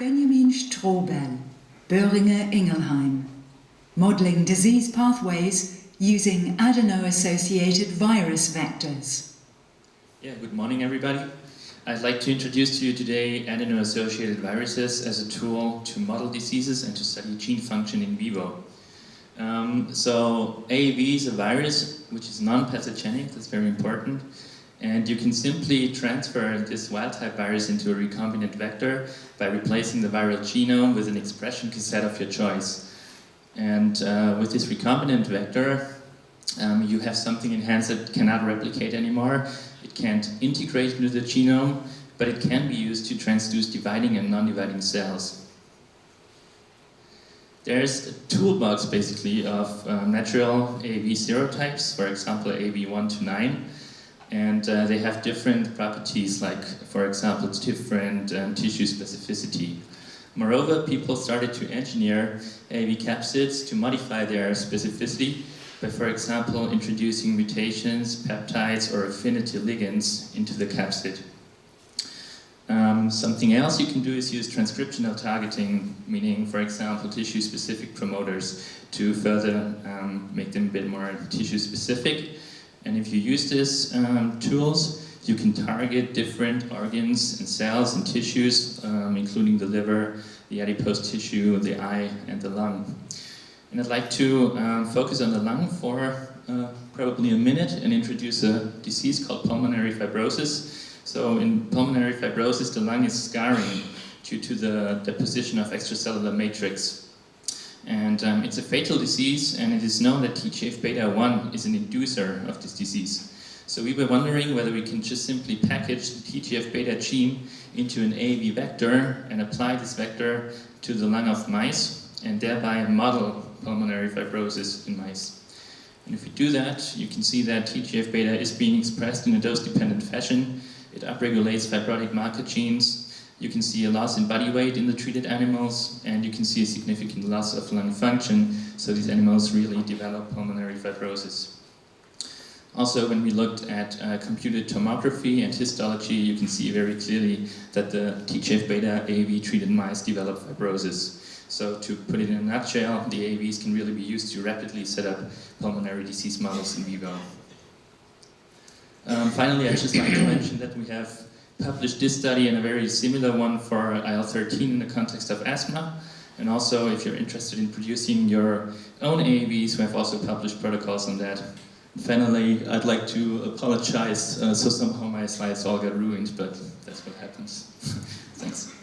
Strobel, Boehringer, Ingelheim. Modeling disease pathways using adeno-associated virus vectors. Yeah, good morning everybody. I'd like to introduce to you today adeno-associated viruses as a tool to model diseases and to study gene function in vivo. So AAV is a virus which is non-pathogenic, that's very important. And you can simply transfer this wild-type virus into a recombinant vector by replacing the viral genome with an expression cassette of your choice. And with this recombinant vector, you have something enhanced that cannot replicate anymore. It can't integrate into the genome, but it can be used to transduce dividing and non-dividing cells. There's a toolbox, basically, of natural AAV serotypes, for example, AAV 1 to 9. And they have different properties, like, for example, different tissue specificity. Moreover, people started to engineer AAV capsids to modify their specificity by, for example, introducing mutations, peptides, or affinity ligands into the capsid. Something else you can do is use transcriptional targeting, meaning, for example, tissue-specific promoters to further make them a bit more tissue-specific. And if you use these tools, you can target different organs and cells and tissues, including the liver, the adipose tissue, the eye, and the lung. And I'd like to focus on the lung for probably a minute and introduce a disease called pulmonary fibrosis. So in pulmonary fibrosis, the lung is scarring due to the deposition of extracellular matrix. And it's a fatal disease, and it is known that TGF-beta1 is an inducer of this disease. So we were wondering whether we can just simply package the TGF-beta gene into an AAV vector and apply this vector to the lung of mice and thereby model pulmonary fibrosis in mice. And if we do that, you can see that TGF-beta is being expressed in a dose-dependent fashion. It upregulates fibrotic marker genes. You can see a loss in body weight in the treated animals, and you can see a significant loss of lung function, so these animals really develop pulmonary fibrosis. Also, when we looked at computed tomography and histology, you can see very clearly that the TGF-beta AAV-treated mice develop fibrosis. So to put it in a nutshell, the AAVs can really be used to rapidly set up pulmonary disease models in vivo. Finally, I'd just like to mention that we have published this study and a very similar one for IL-13 in the context of asthma. And also, if you're interested in producing your own AAVs, we have also published protocols on that. Finally, I'd like to apologize, so somehow my slides all got ruined, but that's what happens. Thanks.